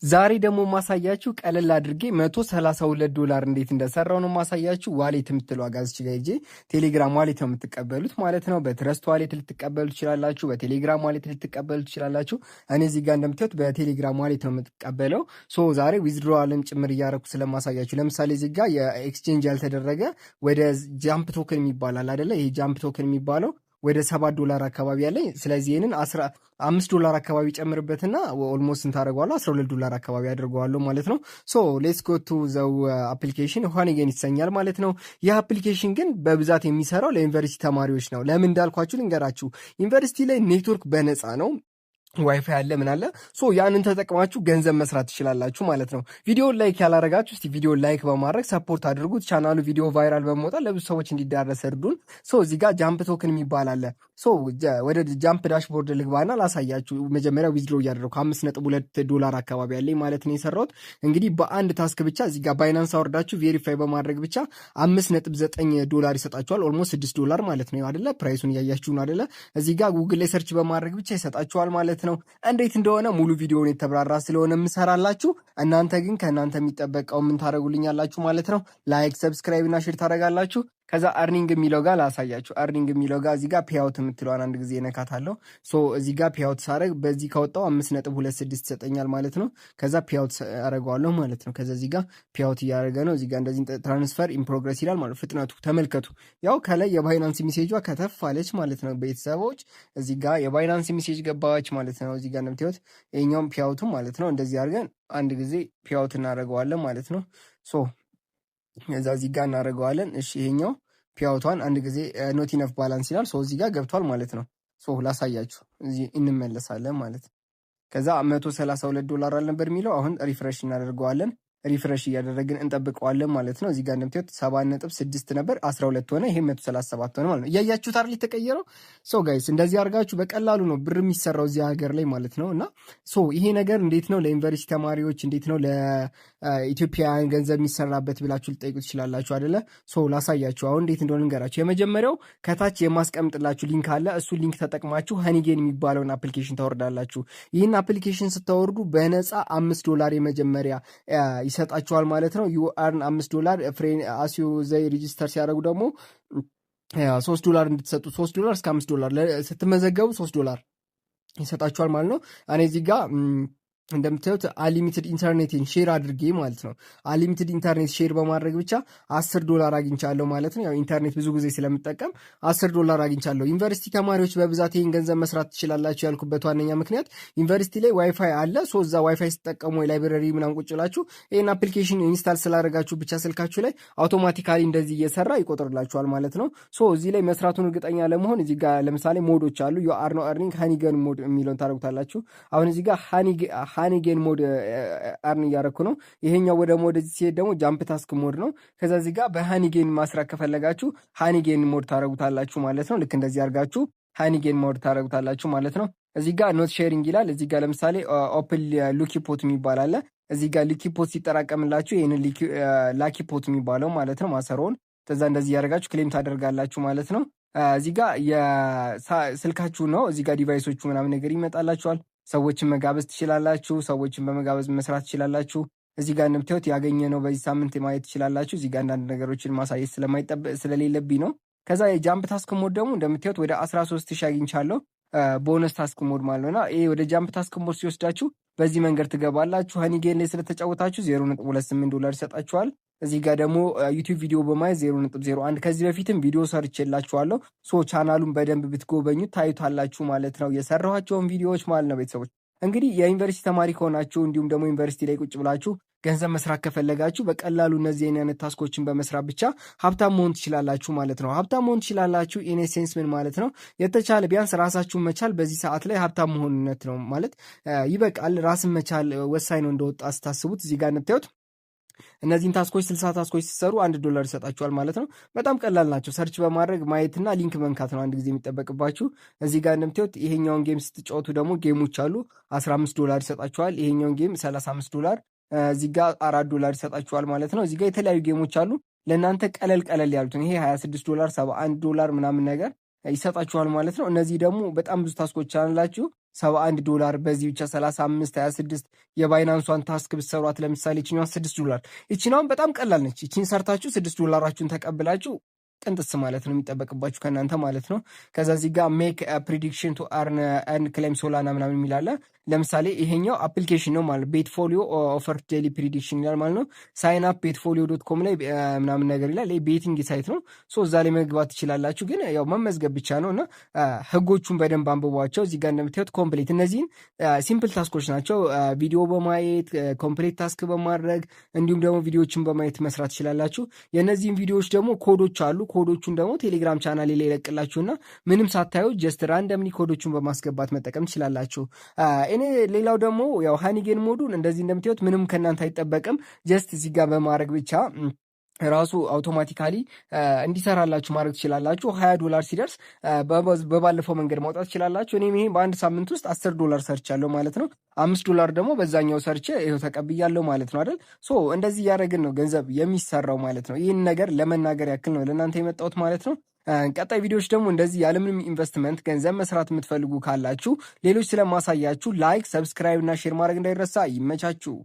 ዛሬ ደግሞ ማሳያችሁ ቀለል አድርጌ $132 እንዴት እንደሰራው ነው ማሳያችሁ። ዋሌት የምትለው ጋዝች ጋር ሂጄ ቴሌግራም ዋሌት ነው የምትቀበሉት ማለት ነው። በትረስት ዋሌት ልትቀበሉ ትችላላችሁ፣ በቴሌግራም ዋሌት ልትቀበሉ ትችላላችሁ። እኔ እዚህ ጋር እንደምታዩት በቴሌግራም ዋሌት ነው የምትቀበለው። ዛሬ ዊዝድሮዋልም ጭምር እያደረኩ ስለማሳያችሁ፣ ለምሳሌ እዚህ ጋር የኤክስቼንጅ ያልተደረገ ወደ ጃምፕ ቶክን የሚባላል አይደለ? ይሄ ጃምፕ ቶክን የሚባለው ወደ $7 አካባቢ ያለኝ። ስለዚህ ይህንን $5 አካባቢ ጨምርበትና ኦልሞስት እንታደረገዋለሁ $12 አካባቢ አድርገዋለሁ ማለት ነው። ሌትስ ጎ ቱ ዘው አፕሊኬሽን ሆኒጌን ይሰኛል ማለት ነው። ይህ አፕሊኬሽን ግን በብዛት የሚሰራው ለዩኒቨርሲቲ ተማሪዎች ነው። ለምን እንዳልኳችሁ ልንገራችሁ። ዩኒቨርሲቲ ላይ ኔትወርክ በነፃ ነው፣ ዋይፋይ አለ ምን አለ። ያንን ተጠቅማችሁ ገንዘብ መስራት ትችላላችሁ ማለት ነው። ቪዲዮን ላይክ ያላረጋችሁ እስቲ ቪዲዮን ላይክ በማድረግ ሰፖርት አድርጉት። ቻናሉ ቪዲዮ ቫይራል በመውጣት ለብዙ ሰዎች እንዲዳረስ እርዱን። እዚህ ጋር ጃምፕ ቶክን የሚባል አለ። ወደ ጃምፕ ዳሽቦርድ ልግባና ላሳያችሁ። መጀመሪያ ዊዝድሮ እያደረኩ $5.2 አካባቢ ያለኝ ማለት ነው የሰራሁት። እንግዲህ በአንድ ታስክ ብቻ እዚህ ጋር ባይናንስ አወርዳችሁ ቬሪፋይ በማድረግ ብቻ $5.9 ይሰጣችኋል። ኦልሞስት $6 ማለት ነው አይደለ? ፕራይሱን እያያችሁ ነው አይደለ? እዚህ ጋር ጉግል ላይ ሰርች በማድረግ ብቻ ይሰጣችኋል ማለት ነው። እንዴት እንደሆነ ሙሉ ቪዲዮውን የተብራራ ስለሆነ የምሰራላችሁ። እናንተ ግን ከእናንተ የሚጠበቀው ምን ታደርጉልኛላችሁ ማለት ነው? ላይክ፣ ሰብስክራይብ እና ሼር ታደርጋላችሁ። ከዛ አርኒንግ የሚለው ጋር ላሳያችሁ። አርኒንግ የሚለው ጋር እዚህ ጋር ፒያውት የምትለዋን አንድ ጊዜ ነካታለሁ። እዚህ ጋር ፒያውት ሳረግ በዚህ ካወጣው 5.26 ይሰጠኛል ማለት ነው። ከዛ ፒያውት አረገዋለሁ ማለት ነው። ከዛ እዚህ ጋር ፒያውት እያደረገ ነው። እዚህ ጋር እንደዚህ ትራንስፈር ኢን ፕሮግረስ ይላል ማለት ፍጥነቱ ተመልከቱ። ያው ከላይ የባይናንስ ሜሴጇ ከተፍ አለች ማለት ነው። ቤተሰቦች እዚህ ጋር የባይናንስ ሜሴጅ ገባች ማለት ነው። እዚህ ጋር እንደምታዩት ይሄኛውም ፒያውቱ ማለት ነው። እንደዚህ አድርገን አንድ ጊዜ ፒያውት እናደርገዋለን ማለት ነው። እዛ እዚህ ጋር እናደርገዋለን። እሺ ይሄኛው ፒያውቷን አንድ ጊዜ ኖት ኢነፍ ባላንስ ይላል። እዚህ ጋር ገብቷል ማለት ነው። ላሳያችሁ እዚህ እንመለሳለን ማለት ነው። ከዛ $132 አልነበር የሚለው አሁን ሪፍሬሽ እናደርገዋለን። ሪፍሬሽ እያደረግን እንጠብቀዋለን ማለት ነው። እዚህ ጋር እንደምታዩት 7.6 ነበር 12 ሆነ። ይሄ 137 ሆነ ማለት ነው። እያያችሁት አይደል የተቀየረው? ጋይስ እንደዚህ አድርጋችሁ በቀላሉ ነው ብር የሚሰራው እዚህ ሀገር ላይ ማለት ነው። እና ይሄ ነገር እንዴት ነው ለዩኒቨርሲቲ ተማሪዎች እንዴት ነው ለኢትዮጵያውያን ገንዘብ የሚሰራበት ብላችሁ ልጠይቁ ትችላላችሁ አይደለ? ላሳያችሁ አሁን እንዴት እንደሆነ እንገራችሁ። የመጀመሪያው ከታች የማስቀምጥላችሁ ሊንክ አለ። እሱ ሊንክ ተጠቅማችሁ ሆኒጌን የሚባለውን አፕሊኬሽን ታወርዳላችሁ። ይህን አፕሊኬሽን ስታወርዱ በነፃ $5 የመጀመሪያ ይሰጣችኋል ማለት ነው። ዩ አርን $5 ፍሬን አሲዮ ዘይ ሬጂስተር ሲያደርጉ ደግሞ $3 እንድትሰጡ $3 እስከ $5 ስትመዘገቡ $3 ይሰጣችኋል ማለት ነው። እኔ እዚህ ጋር እንደምታዩት አንሊሚትድ ኢንተርኔትን ሼር አድርጌ ማለት ነው። አንሊሚትድ ኢንተርኔት ሼር በማድረግ ብቻ $10 አግኝቻለሁ ማለት ነው። ያው ኢንተርኔት ብዙ ጊዜ ስለምጠቀም $10 አግኝቻለሁ። ዩኒቨርሲቲ ተማሪዎች በብዛት ይህን ገንዘብ መስራት ትችላላችሁ ያልኩበት ዋነኛ ምክንያት ዩኒቨርሲቲ ላይ ዋይፋይ አለ። እዛ ዋይፋይ ስትጠቀሙ የላይብረሪ ምናምን ቁጭ ብላችሁ ይህን አፕሊኬሽን ኢንስታል ስላደረጋችሁ ብቻ ስልካችሁ ላይ አውቶማቲካሊ እንደዚህ እየሰራ ይቆጥርላችኋል ማለት ነው። እዚህ ላይ መስራቱን እርግጠኛ ለመሆን እዚህ ጋር ለምሳሌ ሞዶች አሉ። ዩ አር ኖ አርኒንግ ሃኒገን ሞድ የሚለውን ታደርጉታላችሁ። አሁን እዚህ ጋር ሃኒጌን ሞድ አርን እያደረኩ ነው። ይሄኛው ወደ ሞድ እዚህ ሲሄድ ደግሞ ጃምፕ ታስክ ሞድ ነው። ከዛ እዚህ ጋር በሃኒጌን ማስራት ከፈለጋችሁ ሃኒጌን ሞድ ታደርጉታላችሁ ማለት ነው። ልክ እንደዚህ አድርጋችሁ ሃኒጌን ሞድ ታደርጉታላችሁ ማለት ነው። እዚህ ጋር ኖት ሼሪንግ ይላል። እዚህ ጋር ለምሳሌ ኦፕን ሉኪፖት የሚባል አለ። እዚህ ጋር ሉኪፖት ሲጠራቀምላችሁ ይሄንን ላኪፖት የሚባለው ማለት ነው ማሰሮውን ከዛ እንደዚህ ያደርጋችሁ ክሌም ታደርጋላችሁ ማለት ነው። እዚህ ጋር የስልካችሁ ነው። እዚህ ጋር ዲቫይሶቹ ምናምን ነገር ይመጣላችኋል። ሰዎችን መጋበዝ ትችላላችሁ። ሰዎችን በመጋበዝ መስራት ትችላላችሁ። እዚህ ጋር እንደምታዩት ያገኘ ነው በዚህ ሳምንት ማየት ትችላላችሁ። እዚህ ጋር አንዳንድ ነገሮችን ማሳየት ስለሌለብኝ ነው። ከዛ የጃምፕ ታስክ ሞድ ደግሞ እንደምታዩት ወደ 13,000 አግኝቻለሁ። ቦነስ ታስክ ሞድ ማለት ነውና ይሄ ወደ ጃምፕ ታስክ ሞድ ሲወስዳችሁ በዚህ መንገድ ትገባላችሁ። ሃኒጌን ላይ ስለተጫወታችሁ $0.28 ይሰጣችኋል። እዚህ ጋር ደግሞ ዩቲዩብ ቪዲዮ በማየት 0.01 ከዚህ በፊትም ቪዲዮ ሰርቼላችኋለሁ። ቻናሉን በደንብ ብትጎበኙ ታዩታላችሁ ማለት ነው፣ የሰራኋቸውን ቪዲዮዎች ማለት ነው። ቤተሰቦች እንግዲህ የዩኒቨርሲቲ ተማሪ ከሆናችሁ እንዲሁም ደግሞ ዩኒቨርሲቲ ላይ ቁጭ ብላችሁ ገንዘብ መስራት ከፈለጋችሁ በቀላሉ እነዚህ አይነት ታስኮችን በመስራት ብቻ ሀብታም መሆን ትችላላችሁ ማለት ነው። ሀብታም መሆን ትችላላችሁ ኢን ሴንስ ምን ማለት ነው? የተቻለ ቢያንስ ራሳችሁን መቻል በዚህ ሰዓት ላይ ሀብታም መሆንነት ነው ማለት ይበቃል። ራስን መቻል ወሳኝ ነው እንደወጣ ስታስቡት። እዚህ ጋር እንደምታዩት እነዚህን ታስኮች 60 ታስኮች ሲሰሩ $1 ይሰጣችኋል ማለት ነው። በጣም ቀላል ናቸው። ሰርች በማድረግ ማየትና ሊንክ መንካት ነው አንድ ጊዜ የሚጠበቅባችሁ። እዚህ ጋር እንደምታዩት ይሄኛውን ጌም ስትጫወቱ ደግሞ ጌሞች አሉ $15 ይሰጣችኋል። ይሄኛውን ጌም $35፣ እዚህ ጋር $4 ይሰጣችኋል ማለት ነው። እዚህ ጋር የተለያዩ ጌሞች አሉ ለእናንተ ቀለል ያሉትን ይሄ $26፣ $71 ምናምን ነገር ይሰጣችኋል ማለት ነው። እነዚህ ደግሞ በጣም ብዙ ታስኮች አላችሁ። $71 በዚህ ብቻ 35 26 የባይናንሷን ታስክ ብትሰሯት ለምሳሌ ይችኛዋን $6 ይችኛዋን በጣም ቀላል ነች። ይችን ሰርታችሁ $6 ተቀብላችሁ ቅንጥስ ማለት ነው የሚጠበቅባችሁ ከእናንተ ማለት ነው። ከዛ እዚህ ጋር ሜክ ፕሪዲክሽን ቱ አርን ኤንድ ክሌም ሶላና ምናምን የሚላለ ለምሳሌ ይሄኛው አፕሊኬሽን ነው ማለት ቤትፎሊዮ ኦፈር ዴሊ ፕሪዲክሽን ይላል ማለት ነው። ሳይን አፕ ቤትፎሊዮ ዶት ኮም ላይ ምናምን ነገር ይላል። ቤቲንግ ሳይት ነው። እዛ ላይ መግባት ትችላላችሁ። ግን ያው መመዝገብ ብቻ ነው እና ህጎቹን በደንብ አንብቧቸው። እዚህ ጋር እንደምታዩት ኮምፕሌት፣ እነዚህን ሲምፕል ታስኮች ናቸው። ቪዲዮ በማየት ኮምፕሌት ታስክ በማድረግ እንዲሁም ደግሞ ቪዲዮዎችን በማየት መስራት ትችላላችሁ። የእነዚህን ቪዲዮዎች ደግሞ ኮዶች አሉ። ኮዶቹን ደግሞ ቴሌግራም ቻናል ላይ ይለቅላችሁና ምንም ሳታዩ ጀስት ራንደምሊ ኮዶቹን በማስገባት መጠቀም ትችላላችሁ። እኔ ሌላው ደግሞ ያው ሃኒጌን ሞዱን እንደዚህ እንደምታዩት ምንም ከእናንተ አይጠበቅም። ጀስት እዚህ ጋር በማድረግ ብቻ ራሱ አውቶማቲካሊ እንዲሰራላችሁ ማድረግ ትችላላችሁ። $20 ሲደርስ በባለፈው መንገድ ማውጣት ትችላላችሁ። እኔም ይሄ በአንድ ሳምንት ውስጥ $10 ሰርቻለሁ ማለት ነው። $5 ደግሞ በዛኛው ሰርቼ ይኸው ተቀብያለሁ ማለት ነው አይደል? እንደዚህ እያደረግን ነው ገንዘብ የሚሰራው ማለት ነው። ይህን ነገር ለመናገር ያክል ነው ለእናንተ የመጣሁት ማለት ነው። ቀጣይ ቪዲዮዎች ደግሞ እንደዚህ ያለምንም ኢንቨስትመንት ገንዘብ መስራት የምትፈልጉ ካላችሁ ሌሎች ስለማሳያችሁ ላይክ፣ ሰብስክራይብ እና ሼር ማድረግ እንዳይረሳ። ይመቻችሁ።